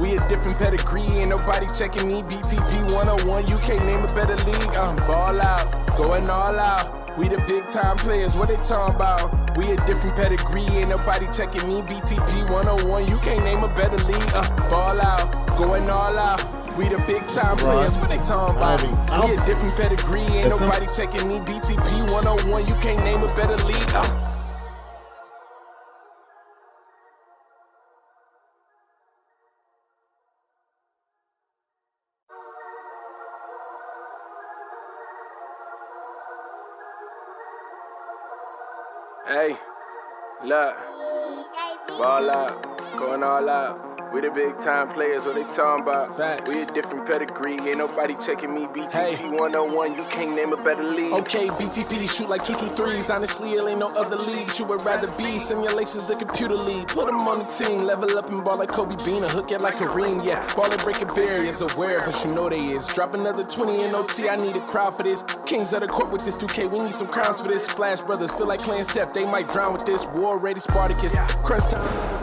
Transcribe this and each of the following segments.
We a different pedigree, ain't nobody checking me. BTP 101, you can't name a better league. Ball out, going all out. We the big time players, what they talking about? We a different pedigree, ain't nobody checking me. BTP 101, you can't name a better league. Ball out, going all out. We the big time players, what they talking about? We a different pedigree, ain't nobody checking me. BTP 101, you can't name a better league. Hey, look, ball out, going all out. We the big time players, what they talking about? Facts. We a different pedigree, ain't nobody checking me. BTP 101, you can't name a better league. Okay, BTP shoot like 223s. Honestly, it ain't no other league you would rather be. Simulations, the computer league. Put them on the team, level up and ball like Kobe Bean, or hook it like Kareem. Yeah, ball and breaking barriers, aware, but you know they is. Drop another 20 in OT, I need a crowd for this. Kings of the court with this 2K, we need some crowns for this. Splash Brothers feel like playing Steph, they might drown with this. War ready Spartacus, crunch time.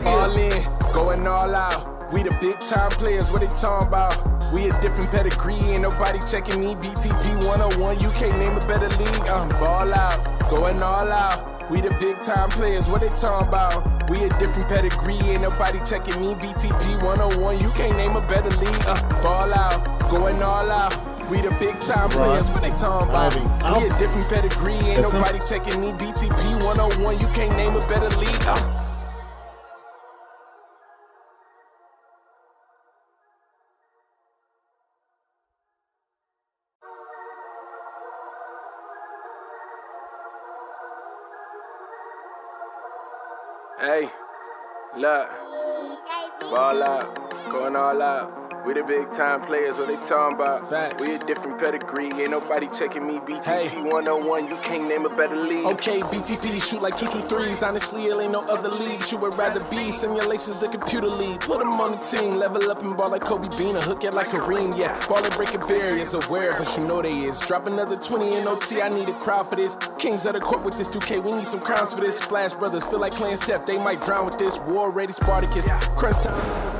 All in, going all out. We the big time players, what they talking about? We a different pedigree, ain't nobody checking me. BTP 101, you can't name a better league. Ball out, going all out. We the big time players, what they talking about? We a different pedigree, ain't nobody checking me. BTP 101, you can't name a better league. Ball out, going all out. We the big time players, what they talking about? We a different pedigree, ain't nobody checking me. BTP 101, you can't name a better league. Hey, look, ball out, going all out. We the big time players, what they talking about? Facts. We a different pedigree, ain't nobody checking me. BTP 101, you can't name a better league. Okay, BTP shoot like 223s. Honestly, it ain't no other league you would rather be. Simulations, the computer league. Put them on the team, level up and ball like Kobe Bean, or hook it like Kareem. Yeah, ball and breaking barriers, aware, but you know they is. Drop another 20 in OT, I need a crowd for this. Kings of the court with this 2K, we need some crowns for this. Splash Brothers feel like playing Steph, they might drown with this. War ready Spartacus, crunch time.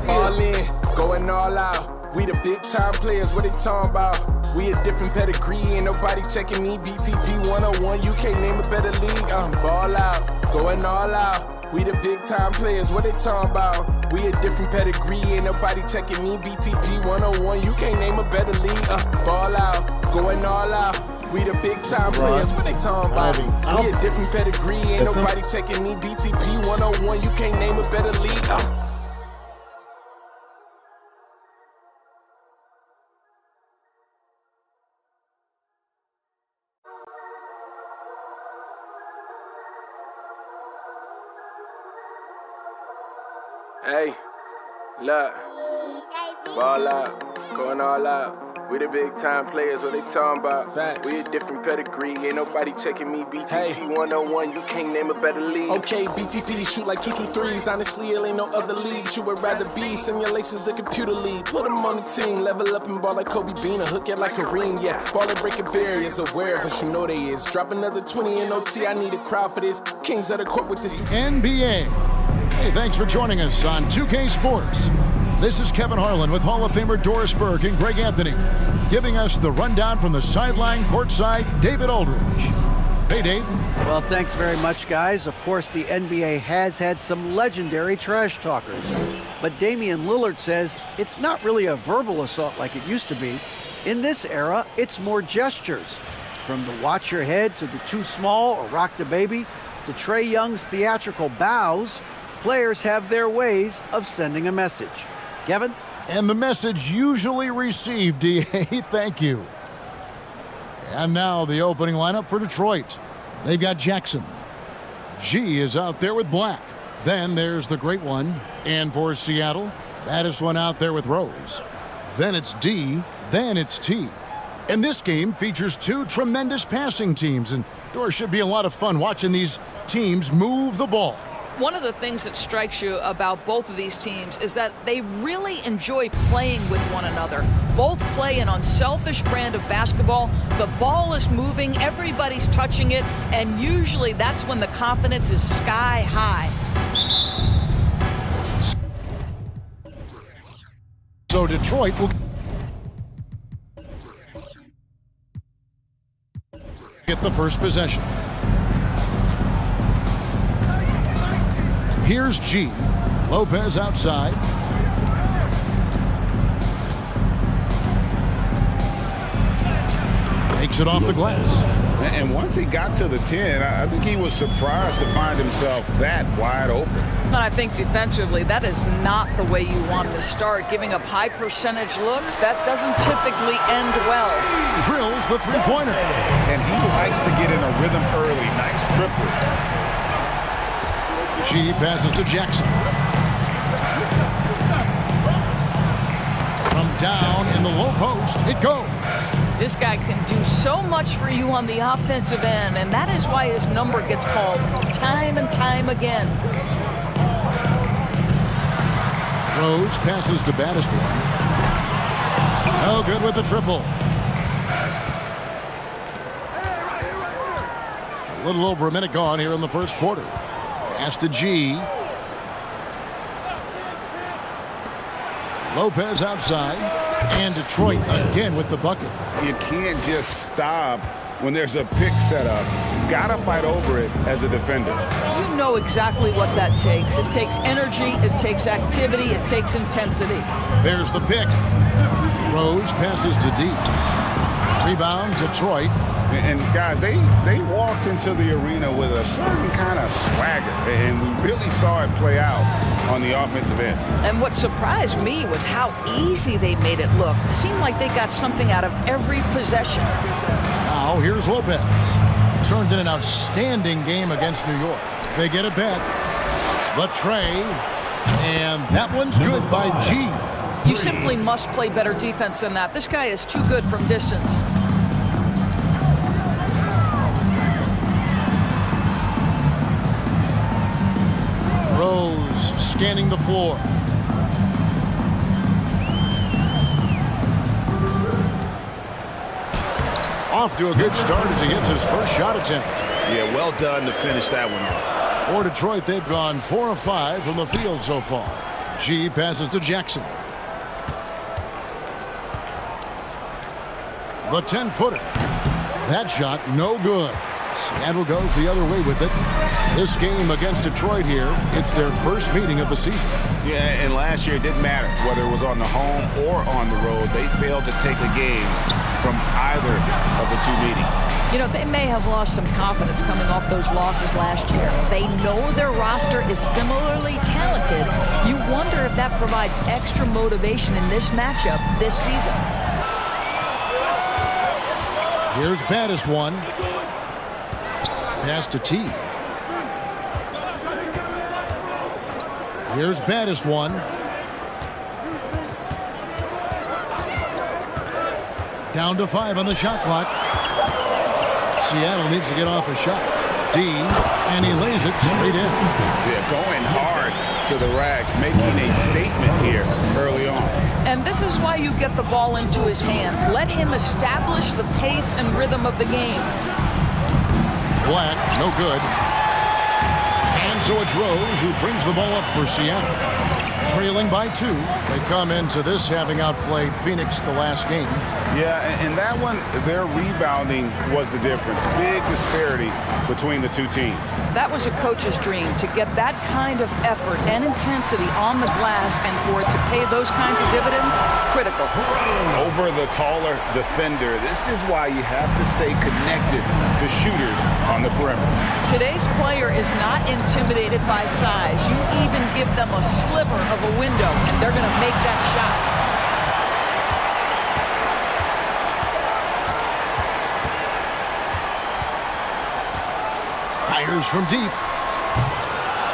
All in, going all out. We the big time players, what they talking about? We a different pedigree, ain't nobody checking me. BTP 101, you can't name a better league. Ball out, going all out. We the big time players, what they talking about? We a different pedigree, ain't nobody checking me. BTP 101, you can't name a better league. Ball out, going all out. We the big time players, what they talking about? We a different pedigree, ain't nobody checking me. BTP 101, you can't name a better league. Hey, look, ball out, going all out. We the big time players, what they talking about? Facts. We a different pedigree, ain't nobody checking me. BTP 101, you can't name a better league. Okay, BTP shoot like 223s. Honestly, it ain't no other league you would rather be. Simulations, the computer league. Put them on the team, level up and ball like Kobe Bean, or hook it like Kareem. Yeah, ball and breaking barriers, aware, but you know they is. Drop another 20 in OT, I need a crowd for this. Kings of the court with this. NBA. Hey, thanks for joining us on 2K Sports. This is Kevin Harlan with Hall of Famer Doris Burke and Greg Anthony, giving us the rundown from the sideline courtside, David Aldridge. Hey, Dave. Well, thanks very much, guys. Of course, the NBA has had some legendary trash talkers. But Damian Lillard says it's not really a verbal assault like it used to be. In this era, it's more gestures. From the watch your head to the too small or rock the baby to Trae Young's theatrical bows, players have their ways of sending a message. Kevin? And the message usually received, DA. Thank you. And now the opening lineup for Detroit. They've got Jackson. G is out there with Black. Then there's the great one. And for Seattle, baddest one out there with Rose. Then it's D. Then it's T. And this game features two tremendous passing teams. And there should be a lot of fun watching these teams move the ball. One of the things that strikes you about both of these teams is that they really enjoy playing with one another. Both play an unselfish brand of basketball. The ball is moving, everybody's touching it, and usually that's when the confidence is sky high. So Detroit will get the first possession. Here's G. Lopez outside. Takes it off the glass. And once he got to the 10, I think he was surprised to find himself that wide open. And I think defensively, that is not the way you want to start. Giving up high percentage looks, that doesn't typically end well. Drills the three-pointer. And he likes to get in a rhythm early. Nice triplet. She passes to Jackson. From down in the low post, it goes. This guy can do so much for you on the offensive end, and that is why his number gets called time and time again. Rose passes to Battister. No good with the triple. A little over a minute gone here in the first quarter. Pass to G. Lopez outside. And Detroit again with the bucket. You can't just stop when there's a pick set up. You gotta fight over it as a defender. You know exactly what that takes. It takes energy, it takes activity, it takes intensity. There's the pick. Rose passes to D. Rebound, Detroit. And guys, they walked into the arena with a certain kind of swagger, and we really saw it play out on the offensive end. And what surprised me was how easy they made it look. It seemed like they got something out of every possession. Now here's Lopez. Turned in an outstanding game against New York. They get it back. The tray. And that one's good by G. You simply must play better defense than that. This guy is too good from distance. Rose scanning the floor. Off to a good start as he hits his first shot attempt. Yeah, well done to finish that one off. For Detroit, they've gone 4 of 5 from the field so far. G passes to Jackson. The 10-footer. That shot, no good. Seattle goes the other way with it. This game against Detroit here, it's their first meeting of the season. Yeah, and last year it didn't matter whether it was on the home or on the road. They failed to take a game from either of the two meetings. You know, they may have lost some confidence coming off those losses last year. They know their roster is similarly talented. You wonder if that provides extra motivation in this matchup this season. Here's Battis one. Pass to T. Here's Battis one. Down to 5 on the shot clock. Seattle needs to get off a shot. D, and he lays it straight in. Yeah, going hard to the rack, making a statement here early on. And this is why you get the ball into his hands. Let him establish the pace and rhythm of the game. Black, no good. And so it's Rose who brings the ball up for Seattle. Trailing by 2. They come into this having outplayed Phoenix the last game. Yeah, and that one, their rebounding was the difference. Big disparity between the two teams. That was a coach's dream, to get that kind of effort and intensity on the glass, and for it to pay those kinds of dividends, critical. Over the taller defender, this is why you have to stay connected to shooters on the perimeter. Today's player is not intimidated by size. You even give them a sliver of a window, and they're going to make that shot. Fires from deep.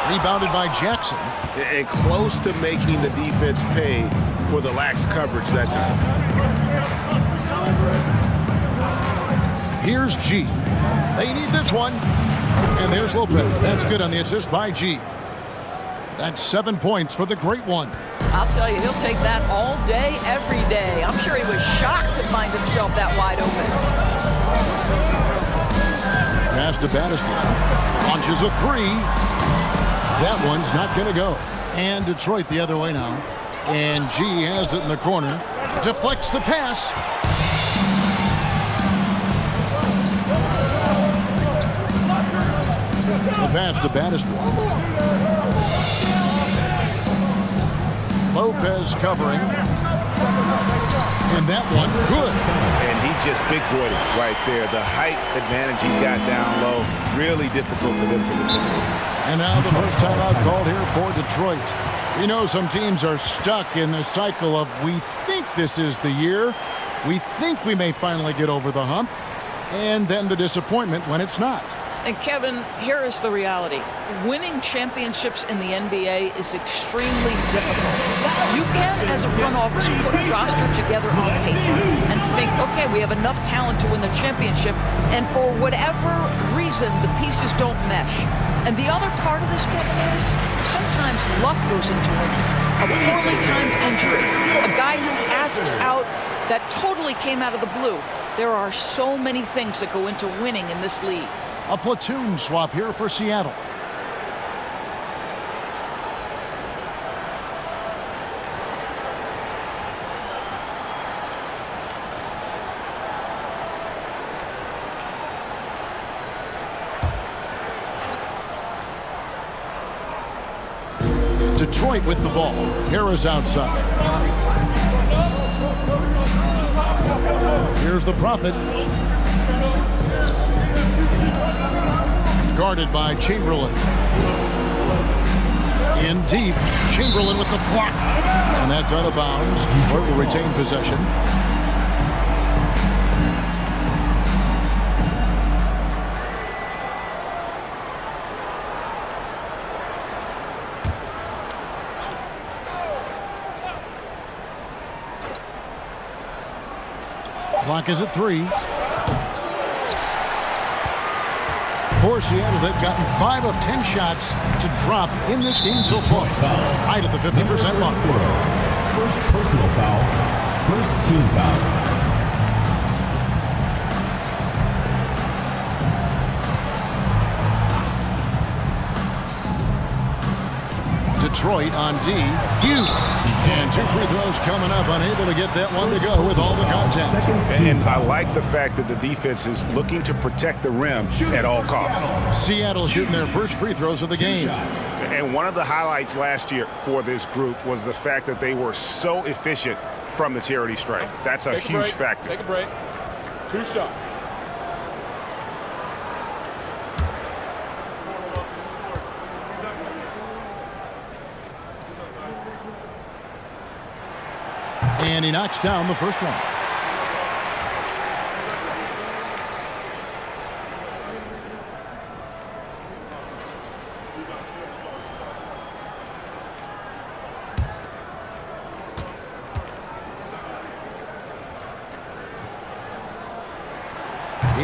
Rebounded by Jackson. And close to making the defense pay for the lax coverage that time. Here's G. They need this one. And there's Lopez. That's good on the assist by G. That's 7 points for the great one. I'll tell you, he'll take that all day, every day. I'm sure he was shocked to find himself that wide open. Pass to Battister. Launches a three. That one's not going to go. And Detroit the other way now. And G has it in the corner. Deflects the pass. The pass to Battister. Lopez covering. And that one, good. And he just big boyed it right there. The height advantage he's got down low, really difficult for them to defend. And now the first timeout called here for Detroit. We know some teams are stuck in the cycle of we think this is the year. We think we may finally get over the hump. And then the disappointment when it's not. And Kevin, here is the reality. Winning championships in the NBA is extremely difficult. You can, as a front office, put a roster together on paper and think, okay, we have enough talent to win the championship, and for whatever reason, the pieces don't mesh. And the other part of this, Kevin, is sometimes luck goes into winning. A poorly timed injury, a guy who asks out that totally came out of the blue. There are so many things that go into winning in this league. A platoon swap here for Seattle. Detroit with the ball. Harris outside. Here's the Prophet. Guarded by Chamberlain. In deep, Chamberlain with the block. And that's out of bounds. Detroit will retain possession. Clock is at 3. For Seattle, they've gotten 5 of 10 shots to drop in this game so far. Right at the 50% mark. First personal foul. First team foul. Detroit on D. Huge. And 2 free throws coming up. Unable to get that one to go with all the contact. And I like the fact that the defense is looking to protect the rim at all costs. Seattle shooting their first free throws of the game. And one of the highlights last year for this group was the fact that they were so efficient from the charity stripe. That's a huge factor. Take a break. 2 shots. And he knocks down the first one.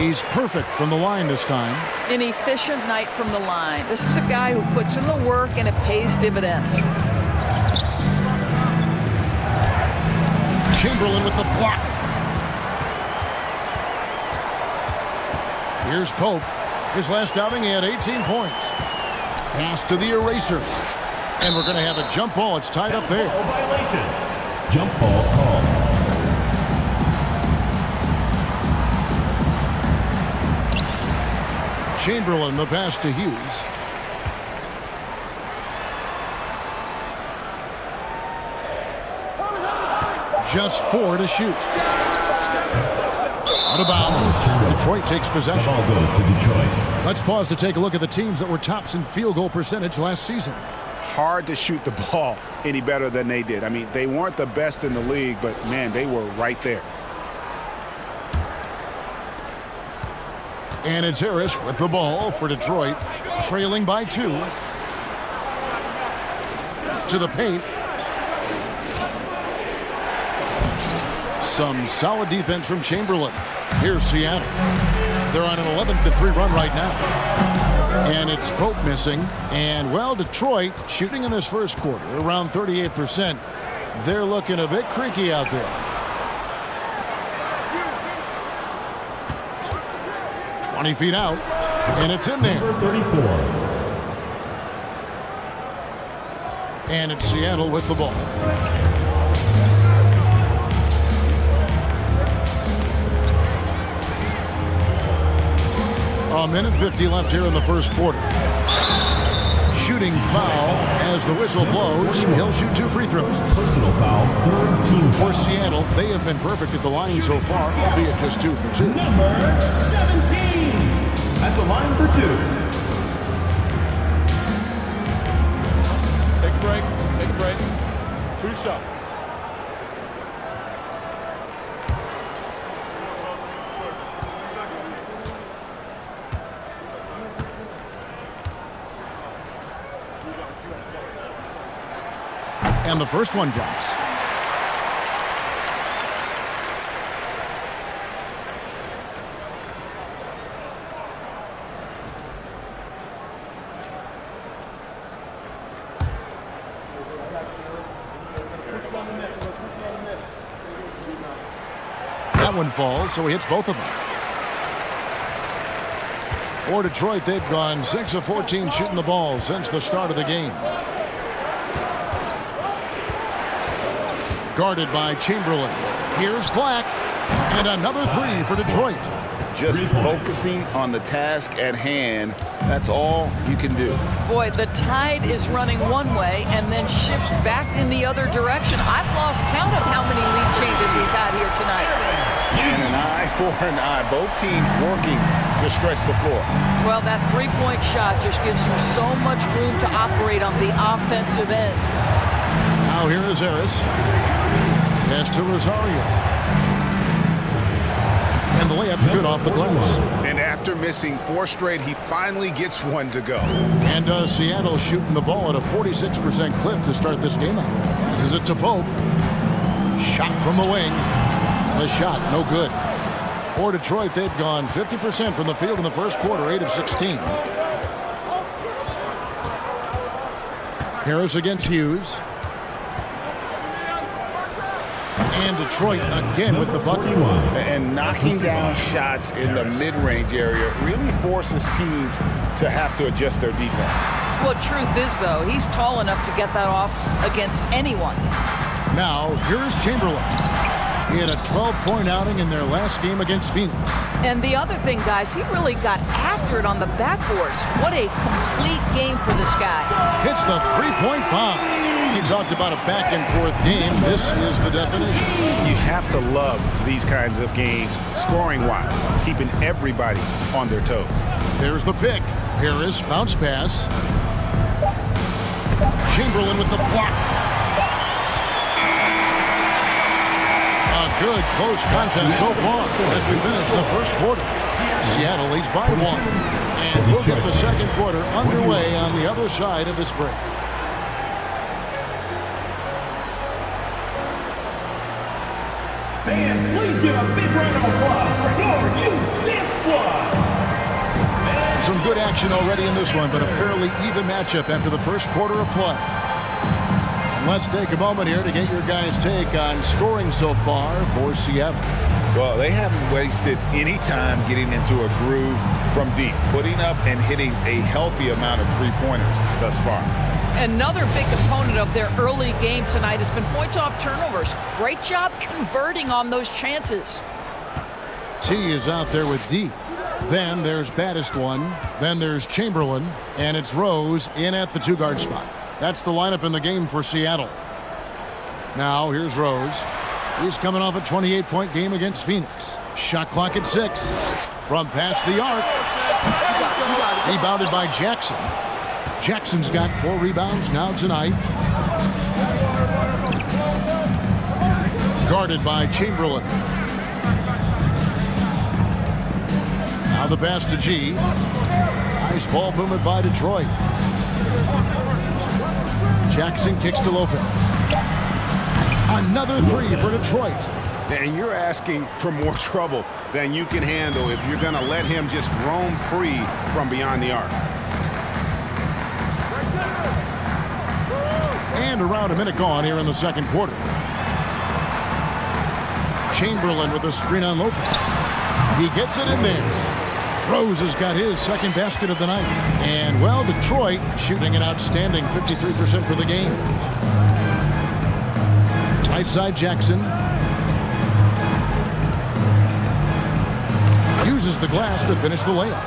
He's perfect from the line this time. An efficient night from the line. This is a guy who puts in the work and it pays dividends. Chamberlain with the block. Here's Pope. His last outing, he had 18 points. Pass to the eraser. And we're going to have a jump ball. It's tied up there. Violation. Jump ball call. Chamberlain, the pass to Hughes. Just 4 to shoot. Out of bounds. Detroit takes possession. Ball goes to Detroit. Let's pause to take a look at the teams that were tops in field goal percentage last season. Hard to shoot the ball any better than they did. I mean, they weren't the best in the league, but, man, they were right there. And it's Harris with the ball for Detroit, trailing by 2. To the paint. Some solid defense from Chamberlain. Here's Seattle. They're on an 11-3 run right now. And it's Pope missing. And, well, Detroit shooting in this first quarter around 38%. They're looking a bit creaky out there. 20 feet out. And it's in there. Number 34. And it's Seattle with the ball. A minute 50 left here in the first quarter. Shooting foul as the whistle blows. He'll shoot 2 free throws. Personal foul, third team For Seattle, they have been perfect at the line so far, albeit just 2 for 2. Number 17 at the line for 2. Take a break. Take a break. 2 shots. And the first one drops. That one falls, so he hits both of them. For Detroit, they've gone 6 of 14 shooting the ball since the start of the game. Guarded by Chamberlain. Here's Black. And another 3 for Detroit. Just focusing on the task at hand. That's all you can do. Boy, the tide is running one way and then shifts back in the other direction. I've lost count of how many lead changes we've had here tonight. And an eye for an eye. Both teams working to stretch the floor. Well, that three-point shot just gives you so much room to operate on the offensive end. Now here is Harris. Pass to Rosario. And the layup's good off the glass. And after missing 4 straight, he finally gets one to go. And Seattle shooting the ball at a 46% clip to start this game out. Passes it to Pope. Shot from the wing. The shot, no good. For Detroit, they've gone 50% from the field in the first quarter, 8 of 16. Harris against Hughes. And Detroit again with the bucket. And knocking down shots in the mid-range area really forces teams to have to adjust their defense. Well, truth is, though, he's tall enough to get that off against anyone. Now, here's Chamberlain. He had a 12-point outing in their last game against Phoenix. And the other thing, guys, he really got after it on the backboards. What a complete game for this guy. Hits the three-point bomb. You talked about a back-and-forth game. This is the definition. You have to love these kinds of games, scoring-wise, keeping everybody on their toes. There's the pick. Harris, bounce pass. Chamberlain with the block. A good close contest so far as we finish the first quarter. Seattle leads by 1. And we'll get the second quarter underway on the other side of this break. Fans, please give a big round of applause for your youth dance squad. Some good action already in this one, but a fairly even matchup after the first quarter of play. And let's take a moment here to get your guys' take on scoring so far for Seattle. Well, they haven't wasted any time getting into a groove from deep, putting up and hitting a healthy amount of three-pointers thus far. Another big component of their early game tonight has been points off turnovers. Great job converting on those chances. T is out there with D. Then there's baddest one. Then there's Chamberlain. And it's Rose in at the 2-guard spot. That's the lineup in the game for Seattle. Now here's Rose. He's coming off a 28-point game against Phoenix. Shot clock at 6. From past the arc. Rebounded by Jackson. Jackson's got 4 rebounds now tonight. Guarded by Chamberlain. Now the pass to G. Nice ball movement by Detroit. Jackson kicks to Lopez. Another 3 for Detroit. And you're asking for more trouble than you can handle if you're going to let him just roam free from beyond the arc. And around a minute gone here in the second quarter. Chamberlain with a screen on Lopez. He gets it in there. Rose has got his second basket of the night. And, well, Detroit shooting an outstanding 53% for the game. Right side, Jackson. Uses the glass to finish the layup.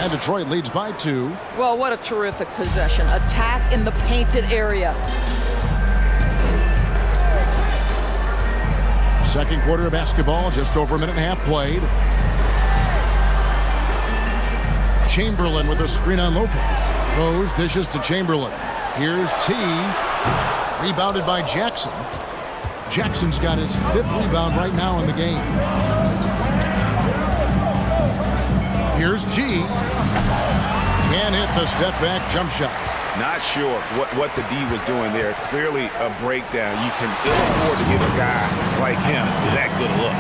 And Detroit leads by 2. Well, what a terrific possession. Attack in the painted area. Second quarter of basketball, just over a minute and a half played. Chamberlain with a screen on Lopez. Rose dishes to Chamberlain. Here's T. Rebounded by Jackson. Jackson's got his 5th rebound right now in the game. Here's G. Can't hit the step-back jump shot. Not sure what the D was doing there. Clearly a breakdown. You can ill afford to give a guy like him that good a look.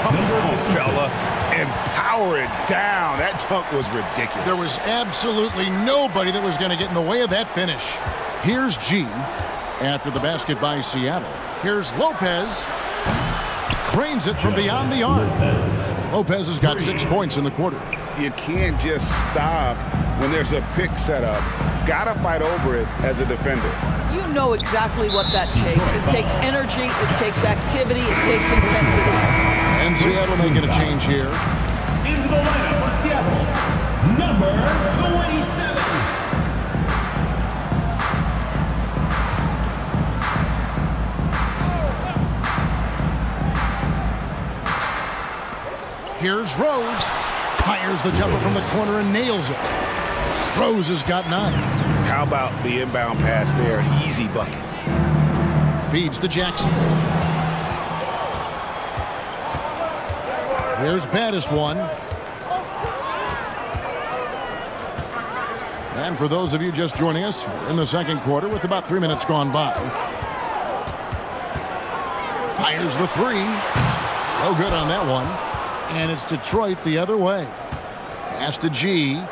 Come on, fella. And power it down. That dunk was ridiculous. There was absolutely nobody that was going to get in the way of that finish. Here's G. After the basket by Seattle. Here's Lopez. Cranes it from beyond the arc. Lopez has got 6 points in the quarter. You can't just stop when there's a pick set up. Gotta fight over it as a defender. You know exactly what that takes. It takes energy, it takes activity, it takes intensity. And Seattle making a change here. Into the lineup for Seattle, number 27. Here's Rose. Fires the jumper from the corner and nails it. Rose has got 9. How about the inbound pass there? Easy bucket. Feeds to Jackson. Here's baddest one. And for those of you just joining us, we're in the second quarter with about 3 minutes gone by. Fires the 3. No good on that one. And it's Detroit the other way. Pass to G.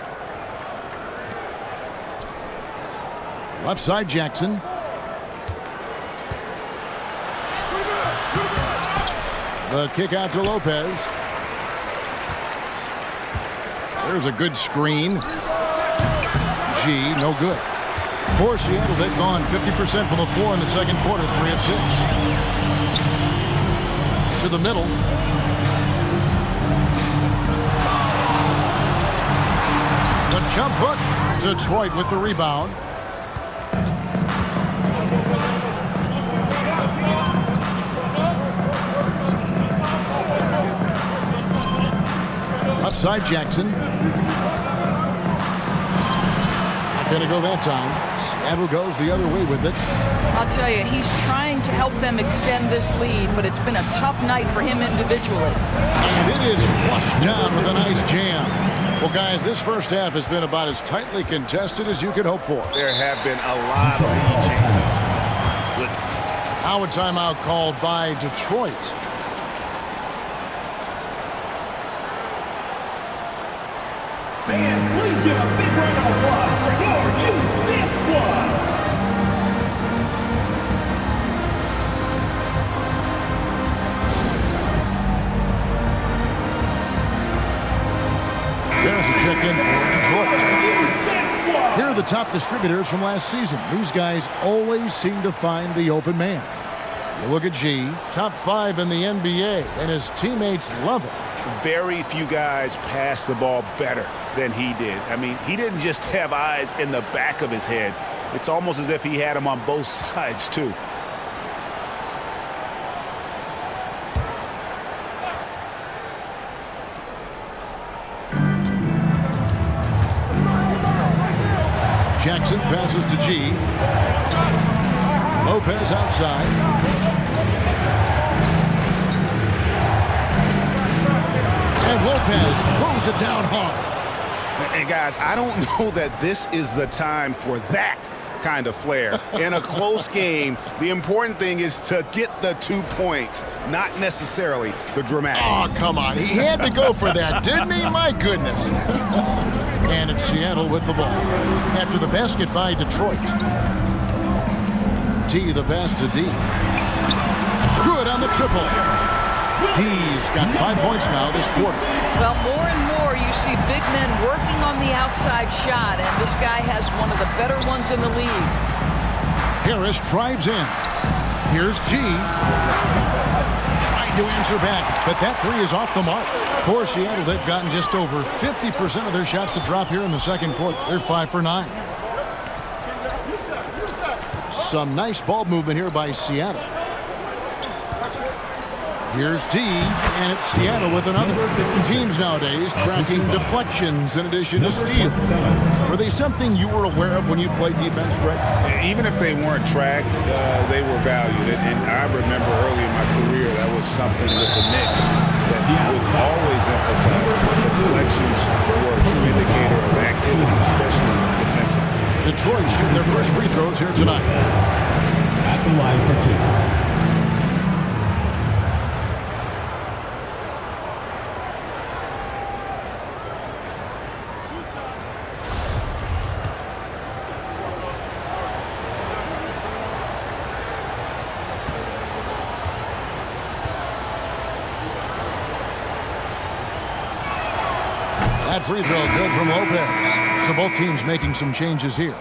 Left side, Jackson. The kick out to Lopez. There's a good screen. G, no good. For Seattle, they've gone 50% from the floor in the second quarter, 3 of 6. To the middle. The jump hook. Detroit with the rebound. Left side, Jackson. Not going to go that time. Seattle goes the other way with it. I'll tell you, he's trying to help them extend this lead, but it's been a tough night for him individually. And it is flushed down with a nice jam. Well, guys, this first half has been about as tightly contested as you could hope for. There have been a lot of lead changes. Goodness. Now a timeout called by Detroit. Fans, please give a big round of applause for your youth this one. There's a check-in for Detroit. Here are the top distributors from last season. These guys always seem to find the open man. You look at G, top 5 in the NBA, and his teammates love him. Very few guys pass the ball better than he did. I mean, he didn't just have eyes in the back of his head. It's almost as if he had them on both sides, too. Jackson passes to G. Lopez outside. And Lopez throws it down hard. And guys, I don't know that this is the time for that. kind of flair. In a close game, the important thing is to get the 2 points, not necessarily the dramatics. Oh, come on. He had to go for that, didn't he? My goodness. And it's Seattle with the ball. After the basket by Detroit. T, the pass to D. Good on the triple. D's got 5 points now this quarter. Well, more and more you see big men working on the outside shot, and this guy has one of the better ones in the league. Harris drives in. Here's G. Trying to answer back, but that three is off the mark. For Seattle, they've gotten just over 50% of their shots to drop here in the second quarter. They're 5 for 9. Some nice ball movement here by Seattle. Here's D, and it's Seattle with another. Teams nowadays tracking deflections in addition to steals. Were they something you were aware of when you played defense, Greg? Even if they weren't tracked, they were valued. And I remember early in my career, that was something with the Knicks that was always emphasized. Deflections were a true indicator of activity, especially defensively. Detroit shooting their first free throws here tonight. At the line for 2. That free throw good from Lopez. So both teams making some changes here.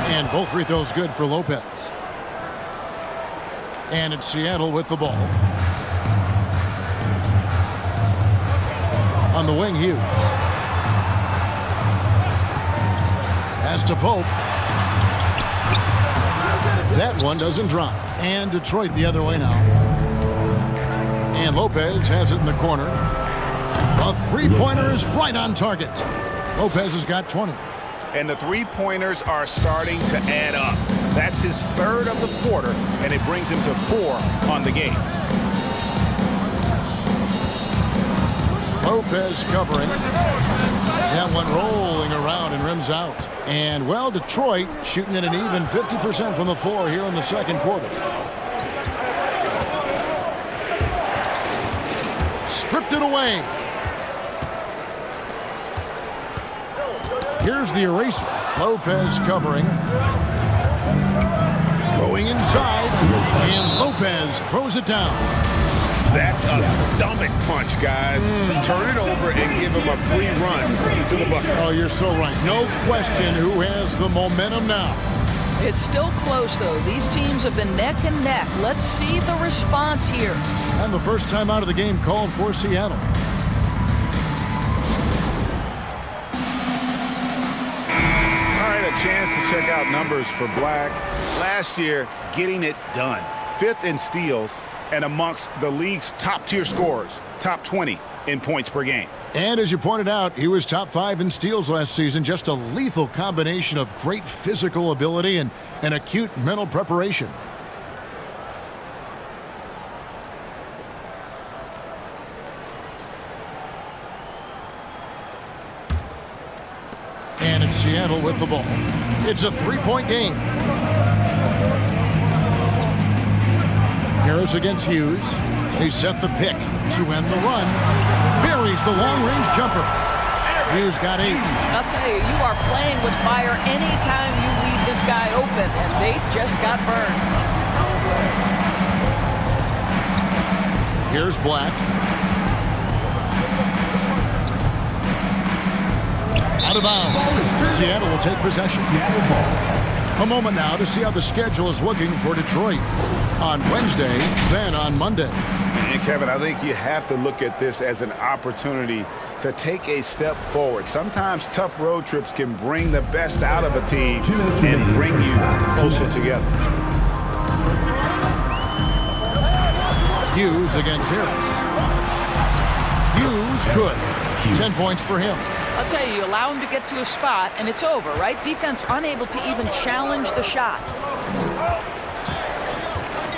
And both free throws good for Lopez. And it's Seattle with the ball. On the wing, Hughes. Pass to Pope. That one doesn't drop. And Detroit the other way now. And Lopez has it in the corner. A three-pointer is right on target. Lopez has got 20. And the three-pointers are starting to add up. That's his third of the quarter, and it brings him to 4 on the game. Lopez covering. That one rolling around and rims out. And, well, Detroit shooting at an even 50% from the floor here in the second quarter. Stripped it away. Here's the eraser. Lopez covering. Going inside. And Lopez throws it down. That's a stomach punch, guys. Turn it over and give him a free run to the bucket. Oh, you're so right. No question who has the momentum now. It's still close, though. These teams have been neck and neck. Let's see the response here. And the first time out of the game called for Seattle. Chance to check out numbers for Black. Last year, getting it done. 5th in steals and amongst the league's top-tier scorers, top 20 in points per game. And as you pointed out, he was top 5 in steals last season. Just a lethal combination of great physical ability and acute mental preparation. And it's Seattle with the ball. It's a 3-point game. Harris against Hughes. They set the pick to end the run. Buries the long-range jumper. Hughes got 8. I'll tell you, you are playing with fire anytime you leave this guy open, and they just got burned. Here's Black. Out of bounds. Seattle will take possession. A moment now to see how the schedule is looking for Detroit on Wednesday, then on Monday. And Kevin, I think you have to look at this as an opportunity to take a step forward. Sometimes tough road trips can bring the best out of a team and bring you closer together. Hughes against Harris. Hughes, good. 10 points for him. I'll tell you, allow him to get to a spot, and it's over, right? Defense unable to even challenge the shot.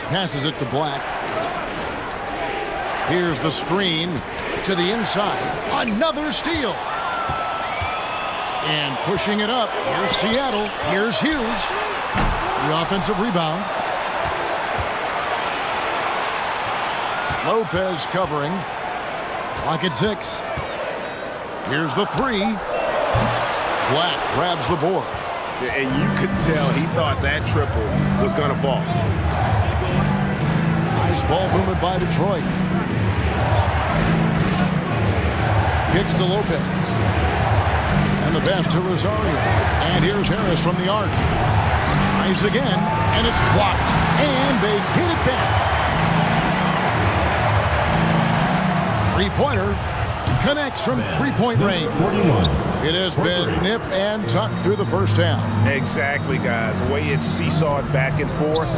Passes it to Black. Here's the screen to the inside. Another steal. And pushing it up. Here's Seattle. Here's Hughes. The offensive rebound. Lopez covering. Clock at 6. Here's the 3. Black grabs the board. And you could tell he thought that triple was going to fall. Nice ball movement by Detroit. Kicks to Lopez. And the pass to Rosario. And here's Harris from the arc. Tries again, and it's blocked. And they get it back. Three-pointer connects from three-point range. It has been nip and tuck through the first half. Exactly, guys. The way it's seesawed back and forth,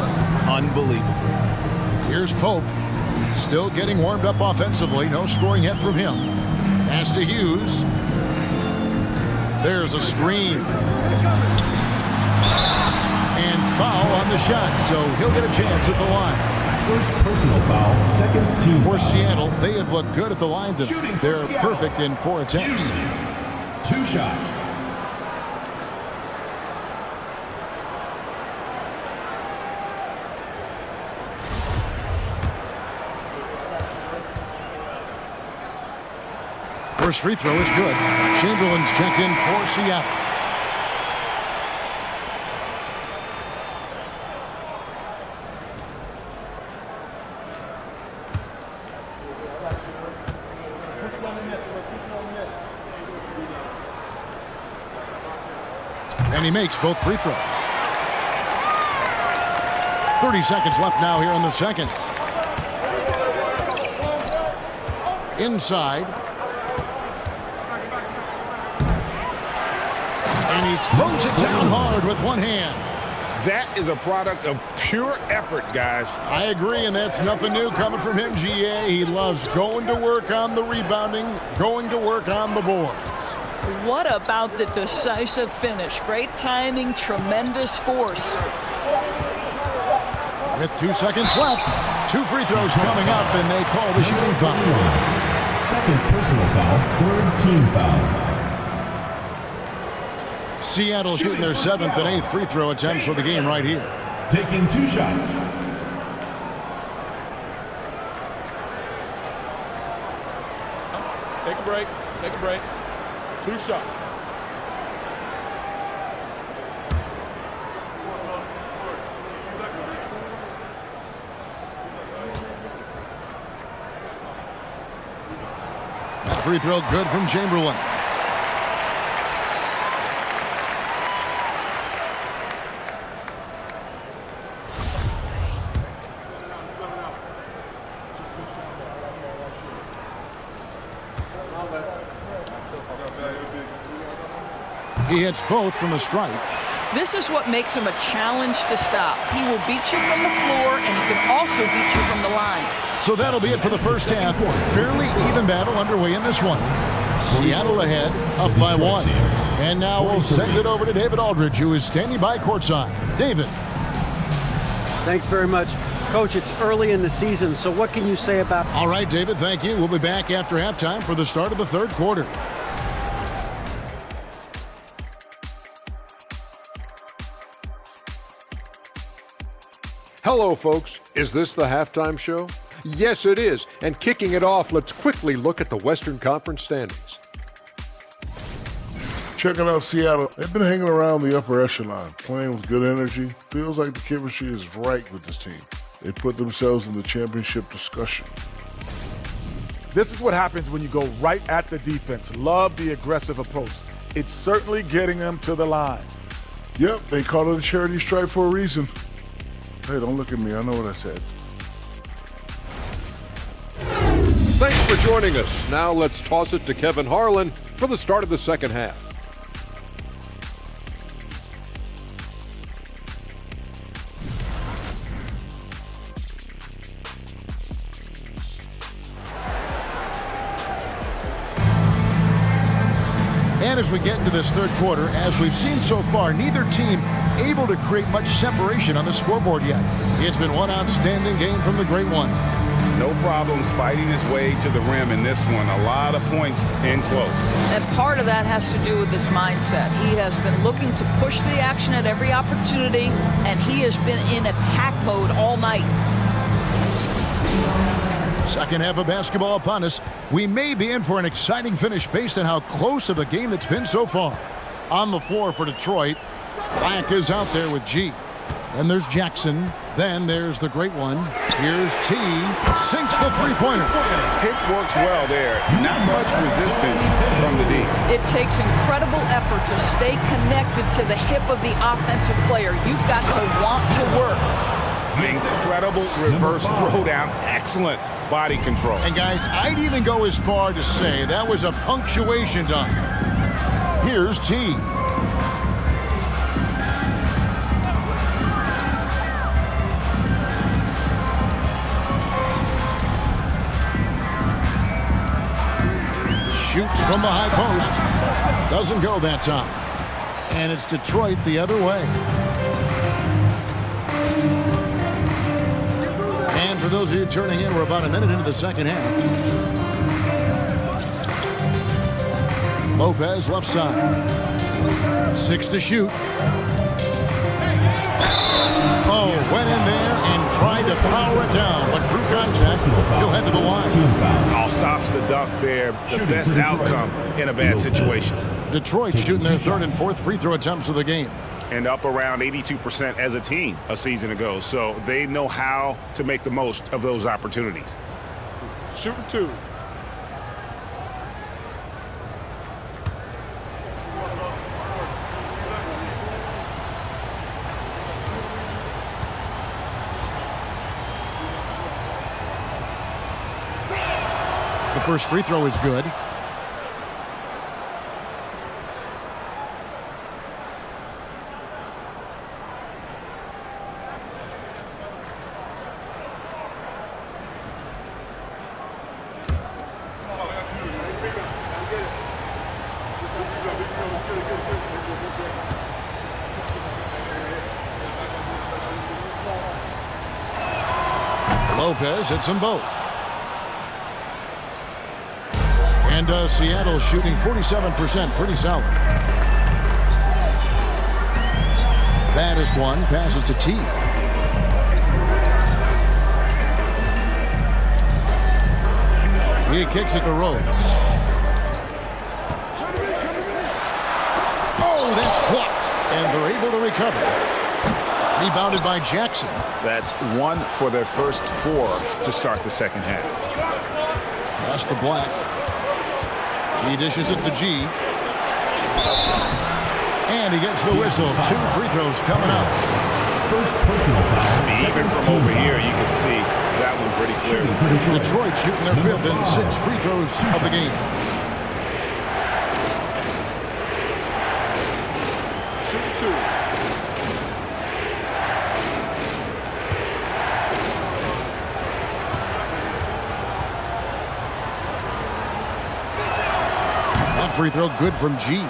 unbelievable. Here's Pope. Still getting warmed up offensively. No scoring yet from him. Pass to Hughes. There's a screen. And foul on the shot, so he'll get a chance at the line. First personal foul, second team For foul. Seattle, they have looked good at the line. They're perfect in 4 attempts. 2 shots. First free throw is good. Chamberlain's checked in for Seattle. And he makes both free throws. 30 seconds left now here in the second. Inside. And he throws it down hard with one hand. That is a product of pure effort, guys. I agree, and that's nothing new coming from him, GA. He loves going to work on the rebounding, going to work on the boards. What about the decisive finish? Great timing, tremendous force. With 2 seconds left, 2 free throws coming up, and they call the shooting foul. Second personal foul, third team foul. Seattle shooting their 7th and 8th free throw attempts for the game right here. Taking 2 shots. Take a break. Take a break. 2 shots. That free throw good from Chamberlain. He hits both from the stripe. This is what makes him a challenge to stop. He will beat you from the floor, and he can also beat you from the line. So that'll be it for the first half. Fairly even battle underway in this one. Seattle ahead, up by 1. And now we'll send it over to David Aldridge, who is standing by courtside. David. Thanks very much. Coach, it's early in the season, so what can you say about... All right, David, thank you. We'll be back after halftime for the start of the third quarter. Hello, folks. Is this the halftime show? Yes, it is. And kicking it off, let's quickly look at the Western Conference standings. Checking out Seattle. They've been hanging around the upper echelon, playing with good energy. Feels like the chemistry is right with this team. They put themselves in the championship discussion. This is what happens when you go right at the defense. Love the aggressive approach. It's certainly getting them to the line. Yep, they call it a charity stripe for a reason. Hey, don't look at me. I know what I said. Thanks for joining us. Now let's toss it to Kevin Harlan for the start of the second half. And as we get into this third quarter, as we've seen so far, neither team able to create much separation on the scoreboard yet. It's been one outstanding game from the Great One. No problems fighting his way to the rim in this one. A lot of points in close. And part of that has to do with his mindset. He has been looking to push the action at every opportunity, and he has been in attack mode all night. Second half of basketball upon us. We may be in for an exciting finish based on how close of a game it's been so far. On the floor for Detroit, Black is out there with G. Then there's Jackson. Then there's the Great One. Here's T. Sinks the three-pointer. Pick works well there. Not much resistance from the D. It takes incredible effort to stay connected to the hip of the offensive player. You've got to want to work. Incredible reverse throwdown. Excellent body control. And guys, I'd even go as far to say that was a punctuation dunk. Here's T. Shoots from the high post. Doesn't go that time. And it's Detroit the other way. And for those of you turning in, we're about a minute into the second half. Lopez left side. 6 to shoot. Oh, went in there and tried to power it down, but through contact, he'll head to the line. All stops the dunk there. The best outcome in a bad situation. Detroit shooting their third and fourth free throw attempts of the game. And up around 82% as a team a season ago. So they know how to make the most of those opportunities. Shooting 2. The first free throw is good. Lopez hits them both. And Seattle shooting 47%, pretty solid. Baddest one passes to T. He kicks it to Rose. Oh, that's blocked. And they're able to recover. Rebounded by Jackson. That's 1 for their first 4 to start the second half. Pass to Black. He dishes it to G. And he gets the whistle. 2 free throws coming up. First personal foul. Even from over here, you can see that one pretty clearly. Detroit shooting their 5th and 6th free throws of the game. Shooting 2. Free throw good from G.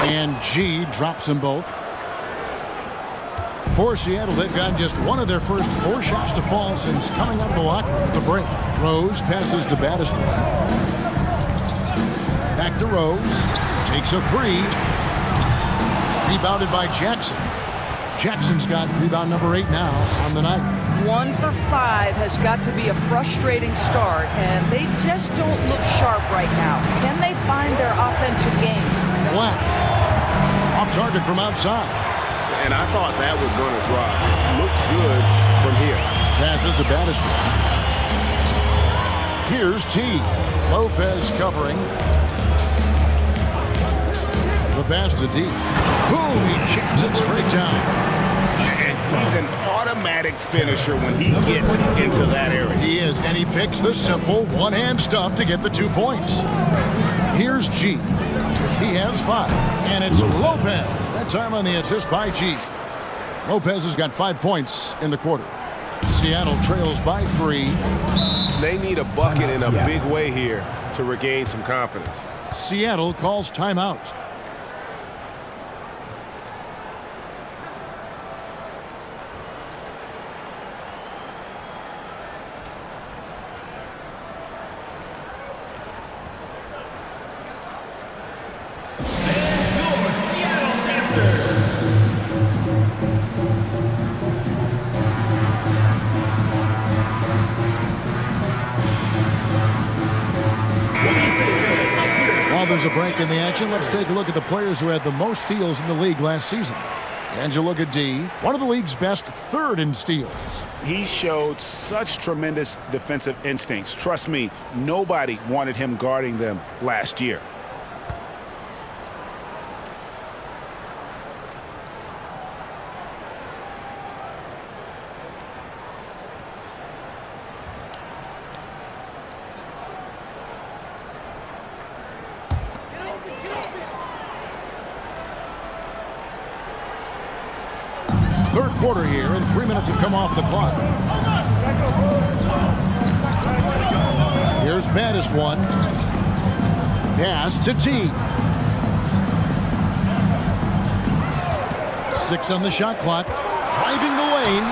And G drops them both. For Seattle, they've gotten just one of their first 4 shots to fall since coming out of the locker room at the break. Rose passes to Baddest. Back to Rose. Takes a 3. Rebounded by Jackson. Jackson's got rebound number 8 now on the night. 1 for 5 has got to be a frustrating start, and they just don't look sharp right now. Can they find their offensive game? Black. Off target from outside. And I thought that was going to drop. It looked good from here. Passes to Baddest. Here's T. Lopez covering. The pass to D. Boom! He jams it straight down. And he's an automatic finisher when he gets into that area. He is, and he picks the simple one-hand stuff to get the 2 points. Here's G. He has 5, and it's Lopez. That time on the assist by G. Lopez has got 5 points in the quarter. Seattle trails by 3. They need a bucket in a big way here to regain some confidence. Seattle calls timeout. While there's a break in the action, let's take a look at the players who had the most steals in the league last season. And you look at D, one of the league's best, 3rd in steals. He showed such tremendous defensive instincts. Trust me, nobody wanted him guarding them last year. Third quarter here, and 3 minutes have come off the clock. Here's baddest one. Pass to T. 6 on the shot clock. Driving the lane.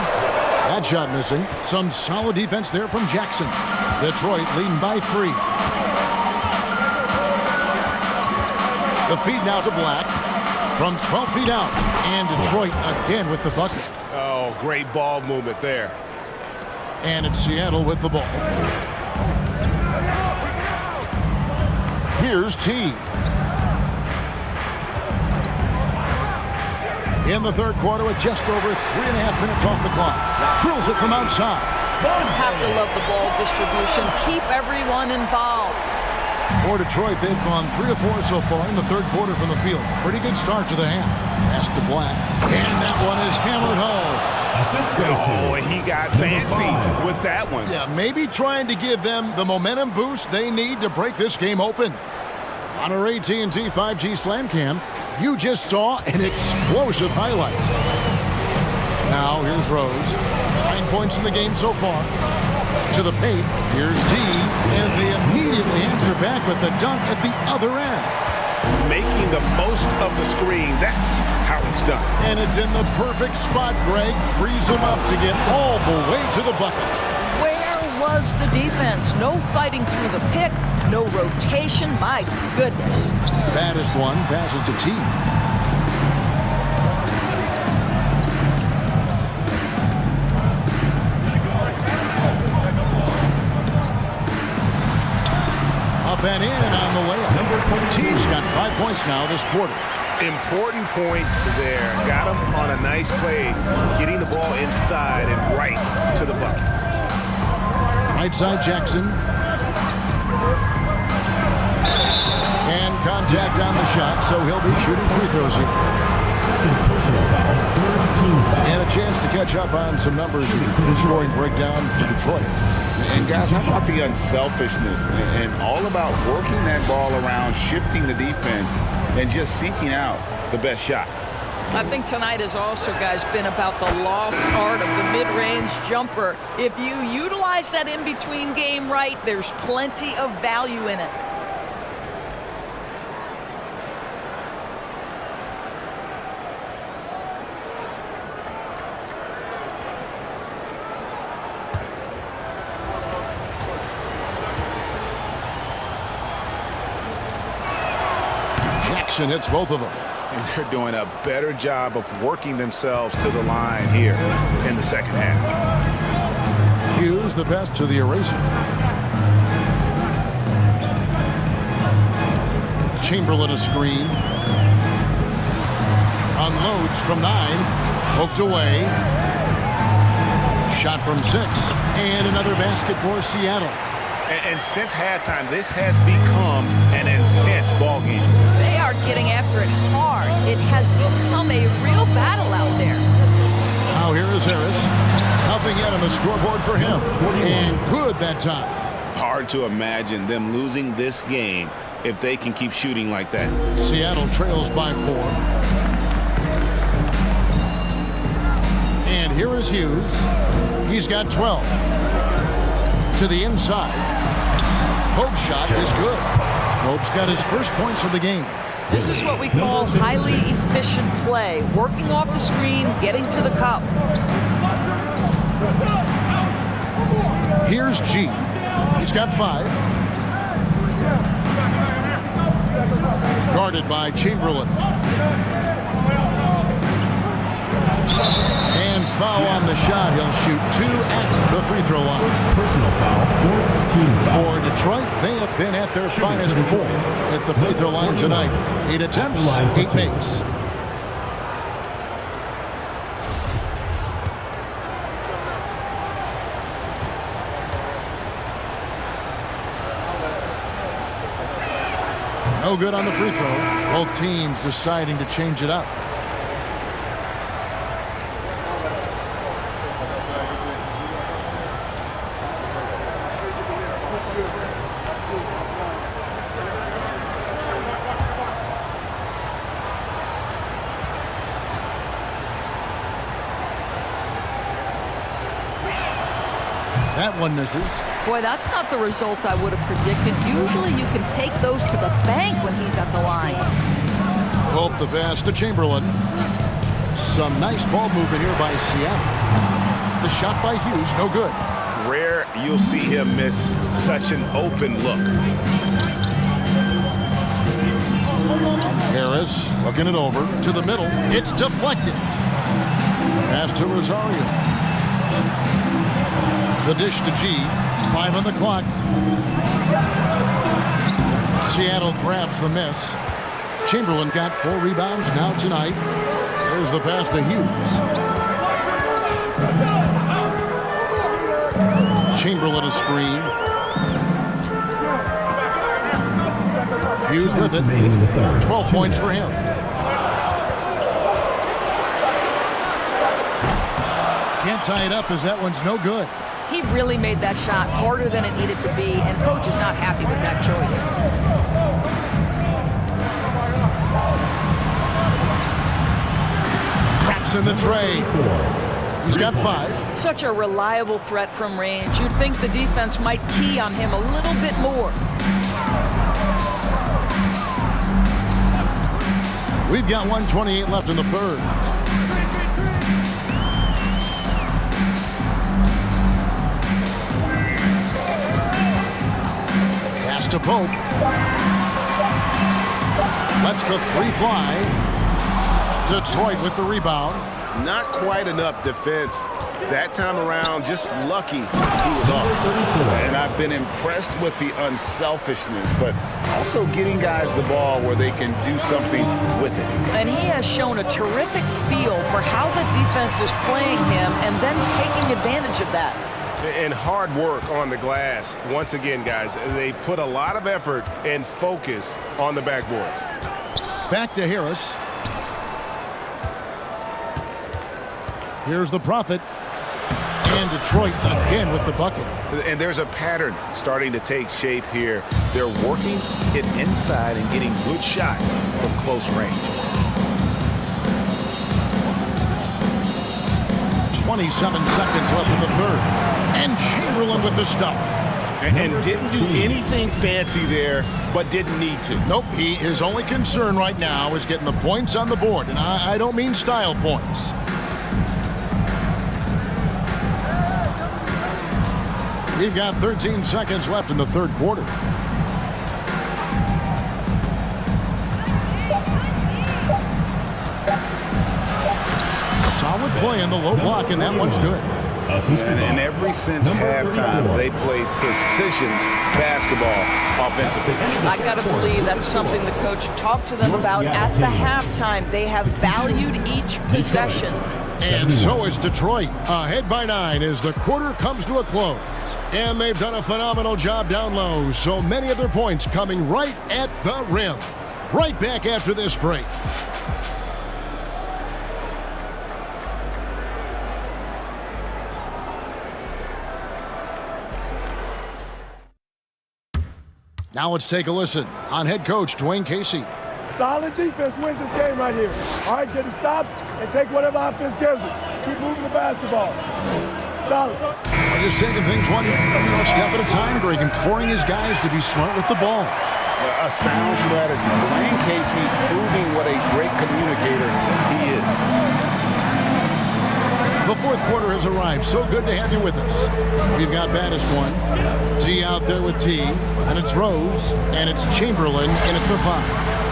That shot missing. Some solid defense there from Jackson. Detroit leading by 3. The feed now to Black. From 12 feet out. And Detroit again with the bucket. Oh, great ball movement there. And it's Seattle with the ball. Here's T. In the third quarter with just over 3.5 minutes off the clock. Drills it from outside. Have to love the ball distribution. Keep everyone involved. For Detroit, they've gone 3 of 4 so far in the third quarter from the field. Pretty good start to the half. Pass to Black. And that one is hammered home. Oh, and he got fancy with that one. Yeah, maybe trying to give them the momentum boost they need to break this game open. On our AT&T 5G Slam Cam, you just saw an explosive highlight. Now, here's Rose. 9 points in the game so far. To the paint, here's D, and they immediately answer back with the dunk at the other end. Making the most of the screen, that's how it's done. And it's in the perfect spot, Greg. Frees him up to get all the way to the bucket. Where was the defense? No fighting through the pick, no rotation. My goodness. Baddest one passes to T. Up and in on the layup. T's got 5 points now this quarter. Important points there. Got him on a nice play, getting the ball inside and right to the bucket. Right side Jackson. And contact on the shot, so he'll be shooting free throws here. And a chance to catch up on some numbers in the scoring breakdown for Detroit. And guys, how about the unselfishness and all about working that ball around, shifting the defense, and just seeking out the best shot? I think tonight has also, guys, been about the lost art of the mid-range jumper. If you utilize that in-between game right, there's plenty of value in it. Jackson hits both of them. And they're doing a better job of working themselves to the line here in the second half. Hughes the pass to the eraser. Chamberlain a screen. Unloads from 9. Poked away. Shot from 6. And another basket for Seattle. And since halftime, this has become an intense ball game. They are getting after it hard. It has become a real battle out there. Now here is Harris. Nothing yet on the scoreboard for him. And good that time. Hard to imagine them losing this game if they can keep shooting like that. Seattle trails by 4. And here is Hughes. He's got 12. To the inside. Pope's shot is good. Pope's got his first points of the game. This is what we call highly efficient play. Working off the screen, getting to the cup. Here's G. He's got 5. Guarded by Chamberlain. And foul on the shot. He'll shoot 2 at the free throw line. Personal foul, 4th team foul. For Detroit, they have been at their finest 4 at the free throw line tonight. 8 attempts, 8 makes. No good on the free throw. Both teams deciding to change it up. That one misses. Boy, that's not the result I would have predicted. Usually you can take those to the bank when he's at the line. Pope the pass to Chamberlain. Some nice ball movement here by Seattle. The shot by Hughes, no good. Rare you'll see him miss such an open look. Harris looking it over to the middle. It's deflected. Pass to Rosario. The dish to G. 5 on the clock. Seattle grabs the miss. Chamberlain got 4 rebounds now tonight. There's the pass to Hughes. Chamberlain a screen. Hughes with it. 12 points for him. Can't tie it up as that one's no good. He really made that shot harder than it needed to be, and coach is not happy with that choice. Traps in the tray. He's got 5. Such a reliable threat from range. You'd think the defense might key on him a little bit more. We've got 1:28 left in the third. To Pope. Lets the 3 fly. Detroit with the rebound. Not quite enough defense that time around. Just lucky he was off. And I've been impressed with the unselfishness, but also getting guys the ball where they can do something with it. And he has shown a terrific feel for how the defense is playing him and then taking advantage of that. And hard work on the glass. Once again, guys, they put a lot of effort and focus on the backboard. Back to Harris. Here's the Prophet. And Detroit again with the bucket. And there's a pattern starting to take shape here. They're working it inside and getting good shots from close range. 27 seconds left in the third. And Chamberlain with the stuff. And didn't do anything fancy there, but didn't need to. Nope, his only concern right now is getting the points on the board. And I don't mean style points. We've got 13 seconds left in the third quarter. Solid play in the low block, and that one's good. And ever since halftime, they played precision basketball offensively. I got to believe that's something the coach talked to them about at the halftime. They have valued each possession. And so is Detroit, ahead by 9 as the quarter comes to a close. And they've done a phenomenal job down low, so many of their points coming right at the rim. Right back after this break. Now let's take a listen on head coach Dwayne Casey. Solid defense wins this game right here. All right, getting stops and take whatever offense gives us. Keep moving the basketball. Solid. Just taking things one step at a time, Greg, imploring his guys to be smart with the ball. A sound strategy. Dwayne Casey proving what a great communicator he is. The fourth quarter has arrived. So good to have you with us. We've got baddest one. Z out there with T, and it's Rose, and it's Chamberlain in at the 5.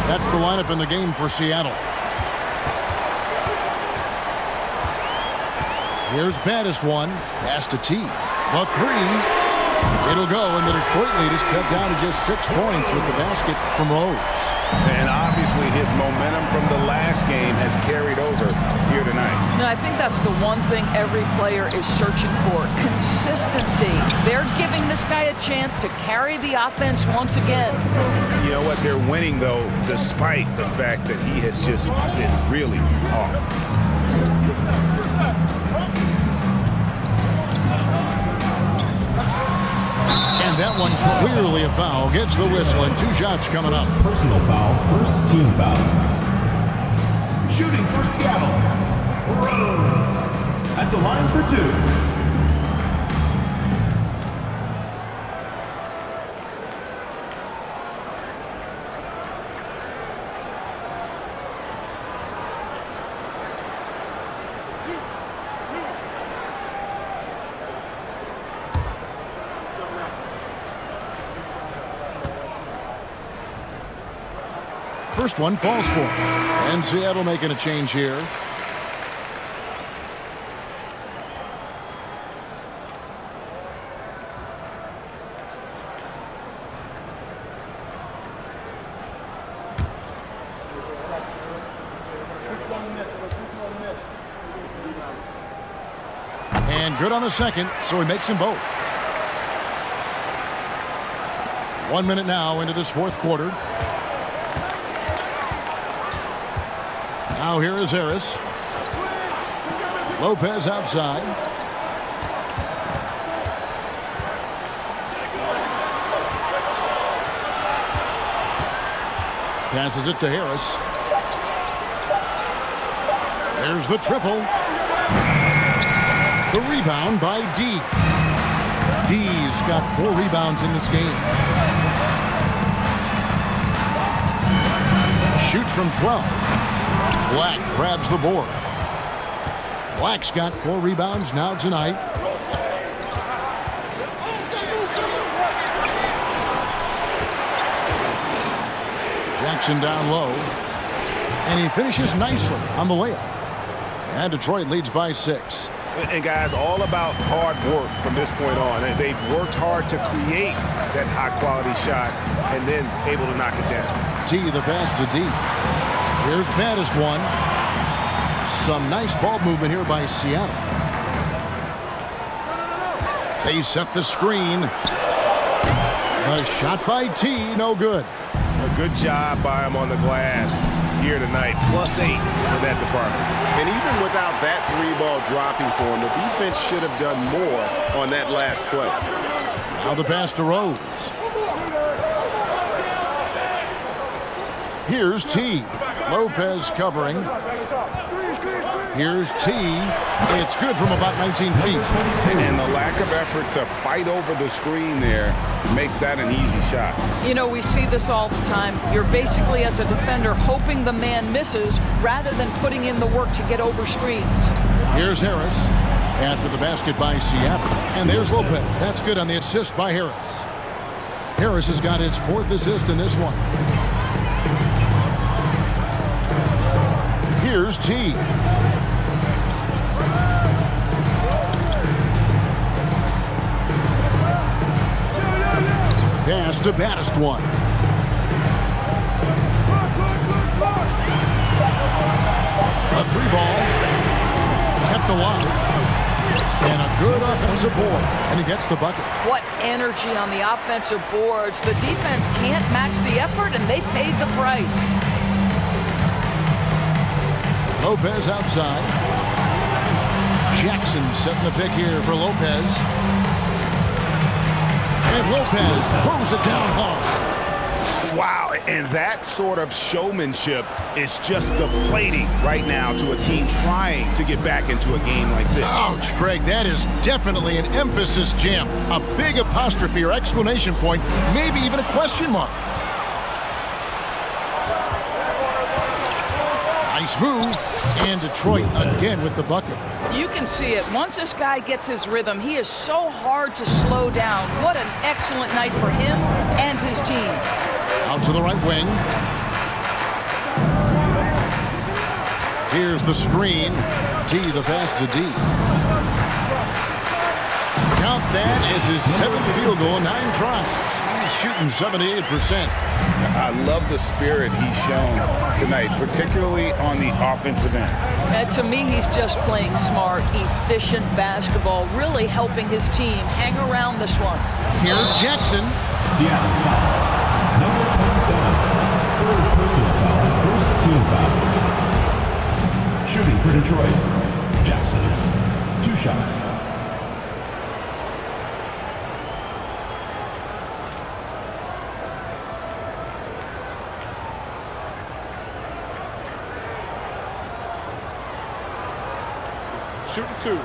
That's the lineup in the game for Seattle. Here's baddest one. Pass to T. The 3. It'll go, and the Detroit lead is cut down to just 6 points with the basket from Rose. And obviously his momentum from the last game has carried over here tonight. No, I think that's the one thing every player is searching for. Consistency. They're giving this guy a chance to carry the offense once again. You know what? They're winning, though, despite the fact that he has just been really off. That one clearly a foul. Gets the whistle, and 2 shots coming up. Personal foul, first team foul. Shooting for Seattle, Rose at the line for 2. First one falls for him. And Seattle making a change here. And good on the second, so he makes them both. 1 minute now into this fourth quarter. Now here is Harris. Lopez outside. Passes it to Harris. There's the triple. The rebound by D. D's got 4 rebounds in this game. Shoots from 12. Black grabs the board. Black's got 4 rebounds now tonight. Jackson down low. And he finishes nicely on the layup. And Detroit leads by 6. And guys, all about hard work from this point on. They've worked hard to create that high-quality shot and then able to knock it down. T, the pass to D. Here's baddest one. Some nice ball movement here by Seattle. They set the screen. A shot by T, no good. A good job by him on the glass here tonight. +8 for that department. And even without that 3-ball dropping for him, the defense should have done more on that last play. Now the pass to Rose. Here's T. Lopez covering. Here's T. It's good from about 19 feet. And the lack of effort to fight over the screen there makes that an easy shot. You know, we see this all the time. You're basically, as a defender, hoping the man misses rather than putting in the work to get over screens. Here's Harris after the basket by Seattle. And there's Lopez. That's good on the assist by Harris. Harris has got his 4th assist in this one. Here's T. Pass to baddest one. A 3-ball. Kept alive. And a good offensive board. And he gets the bucket. What energy on the offensive boards. The defense can't match the effort, and they paid the price. Lopez outside. Jackson setting the pick here for Lopez. And Lopez throws it down hard. Wow, and that sort of showmanship is just deflating right now to a team trying to get back into a game like this. Ouch, Craig, that is definitely an emphasis jam. A big apostrophe or exclamation point, maybe even a question mark. Nice move, and Detroit again with the bucket. You can see it. Once this guy gets his rhythm, he is so hard to slow down. What an excellent night for him and his team. Out to the right wing. Here's the screen. T, the pass to D. Count that as his 7th field goal in 9 tries. He's shooting 78%. I love the spirit he's shown tonight, particularly on the offensive end. And to me, he's just playing smart, efficient basketball, really helping his team hang around this one. Here's Jackson. Seattle foul. Number 27. Third personal foul. First team foul. Shooting for Detroit. Jackson. 2 shots. Shooting 2.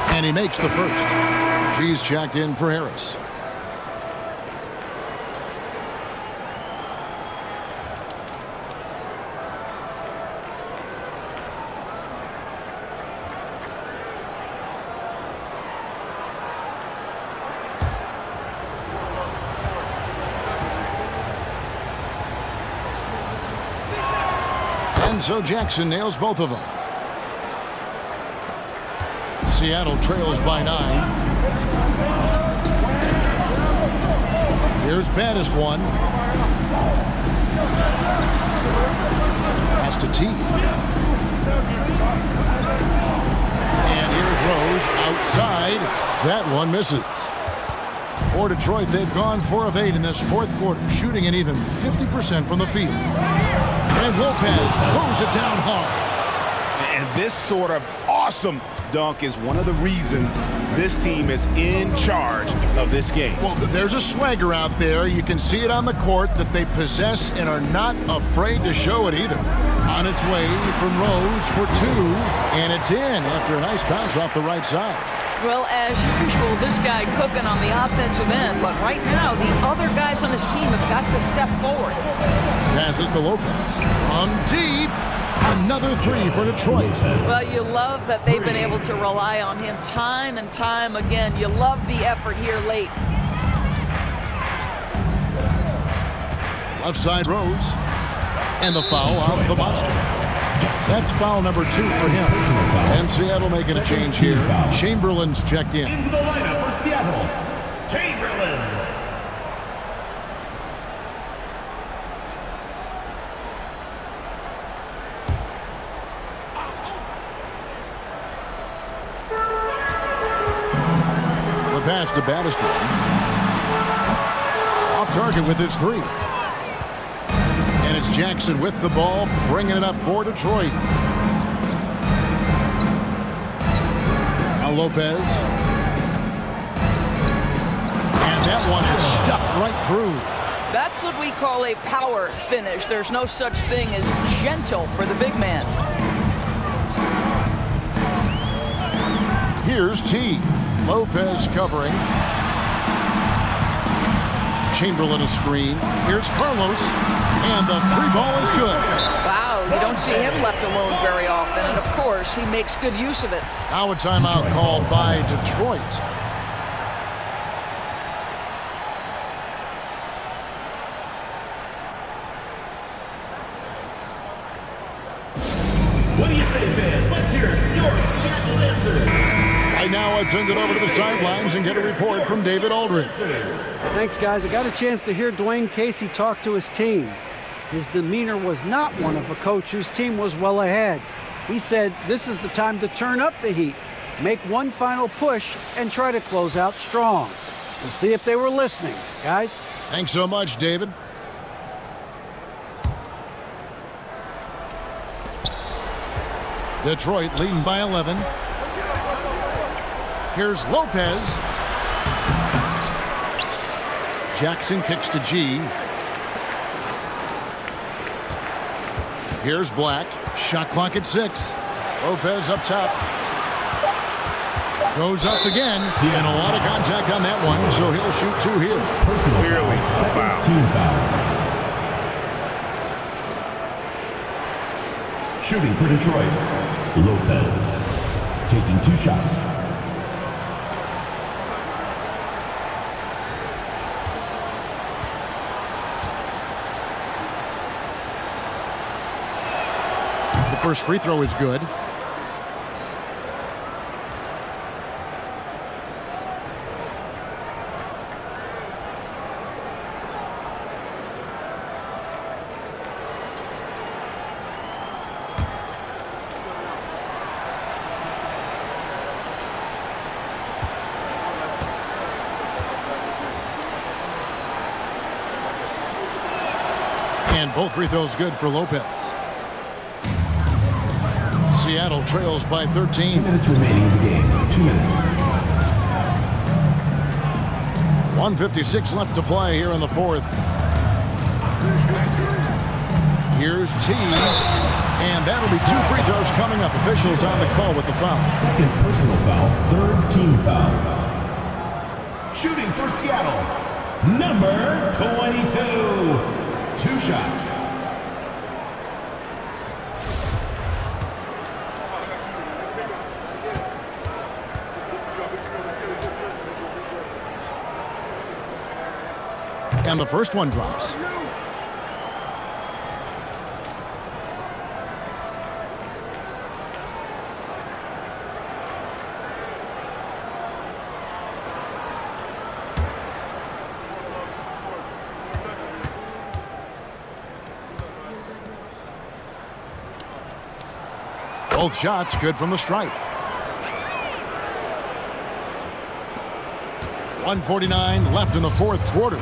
And he makes the first. G's checked in for Harris. And so Jackson nails both of them. Seattle trails by 9. Here's Baddest one. Pass to T. And here's Rose outside. That one misses. For Detroit, they've gone 4 of 8 in this 4th quarter, shooting an even 50% from the field. And Lopez throws it down hard. And this sort of awesome dunk is one of the reasons this team is in charge of this game. Well, there's a swagger out there. You can see it on the court that they possess and are not afraid to show it either. On its way from Rose for 2, and it's in after a nice bounce off the right side. Well, as usual, this guy cooking on the offensive end, but right now the other guys on his team have got to step forward. Passes to Lopez. On deep. Another 3 for Detroit. Well, you love that they've been able to rely on him time and time again. You love the effort here late. Left side Rose. And the foul on the monster. That's foul number 2 for him. And Seattle making a change here. Chamberlain's checked in. Into the lineup for Seattle. Chamberlain. Pass to Baddest one. Off target with his 3. And it's Jackson with the ball, bringing it up for Detroit. Now Lopez. And that one is stuffed right through. That's what we call a power finish. There's no such thing as gentle for the big man. Here's T. Lopez covering. Chamberlain a screen. Here's Carlos. And the 3 ball is good. Wow, you don't see him left alone very often. And of course, he makes good use of it. Now a timeout called by Detroit. What do you say, man? Let's hear your Seattle answer. Right now, let's send it over to the sidelines and get a report from David Aldridge. Thanks, guys. I got a chance to hear Dwayne Casey talk to his team. His demeanor was not one of a coach whose team was well ahead. He said this is the time to turn up the heat, make one final push, and try to close out strong. We'll see if they were listening, guys. Thanks so much, David. Detroit leading by 11. Here's Lopez. Jackson kicks to G. Here's Black. Shot clock at 6. Lopez up top. Goes up again. And a lot of contact on that one, so he'll shoot 2 here. Clearly a foul. Team foul. Shooting for Detroit, Lopez. Taking 2 shots. The first free throw is good. And both free throws good for Lopez. Seattle trails by 13. 2 minutes remaining in the game. 2 minutes. 1:56 left to play here in the 4th. Here's T. And that'll be 2 free throws coming up. Officials on the call with the foul. Second personal foul. 3rd team foul. Shooting for Seattle, number 22. 2 shots. And the first one drops. Both shots good from the stripe. 1:49 left in the 4th quarter.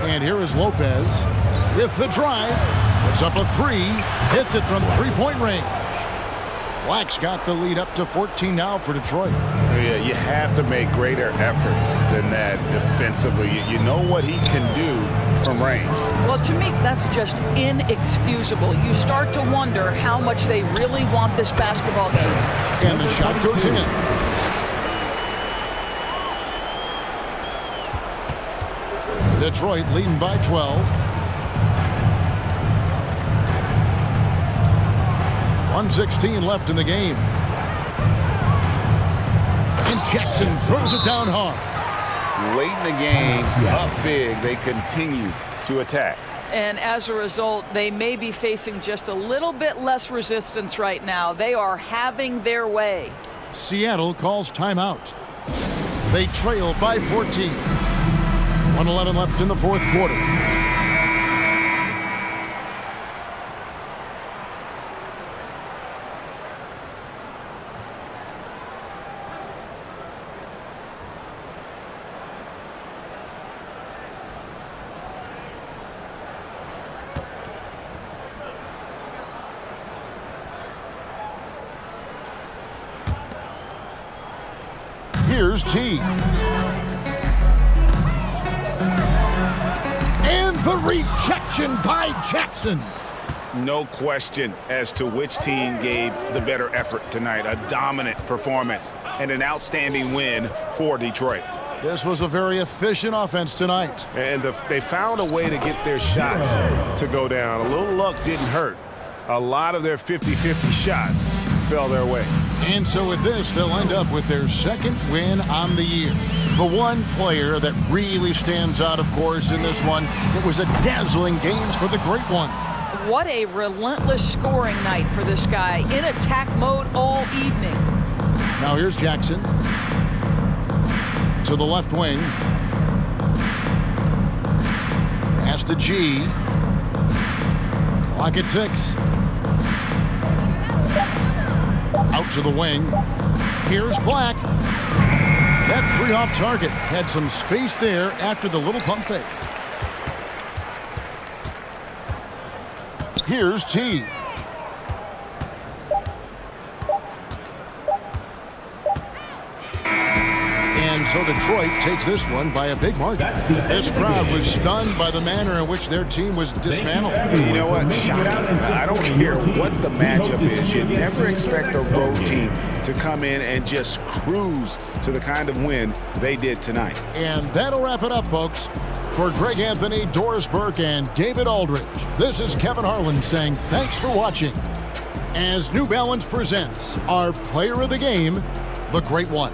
And here is Lopez with the drive. Puts up a 3. Hits it from 3-point range. Black's got the lead up to 14 now for Detroit. Yeah, you have to make greater effort than that defensively. You know what he can do from range. Well, to me, that's just inexcusable. You start to wonder how much they really want this basketball game. And the shot goes in. Detroit leading by 12. 1:16 left in the game. And Jackson throws it down hard. Late in the game, up big, they continue to attack. And as a result, they may be facing just a little bit less resistance right now. They are having their way. Seattle calls timeout. They trail by 14. 1:11 left in the 4th quarter. Here's T. And the rejection by Jackson. No question as to which team gave the better effort tonight. A dominant performance and an outstanding win for Detroit. This was a very efficient offense tonight. And they found a way to get their shots to go down. A little luck didn't hurt. A lot of their 50-50 shots fell their way. And so with this, they'll end up with their 2nd win on the year. The one player that really stands out, of course, in this one, it was a dazzling game for the Great One. What a relentless scoring night for this guy. In attack mode all evening. Now here's Jackson. To the left wing. Pass to G. Clock at 6. Out to the wing. Here's Black. That 3 off target. Had some space there after the little pump fake. Here's T. And so Detroit takes this one by a big margin. This crowd was stunned by the manner in which their team was dismantled. You know what? Shocking. I don't care what the matchup is. You never expect a road team to come in and just cruise to the kind of win they did tonight. And that'll wrap it up, folks. For Greg Anthony, Doris Burke, and David Aldridge, this is Kevin Harlan saying thanks for watching as New Balance presents our player of the game, the Great One.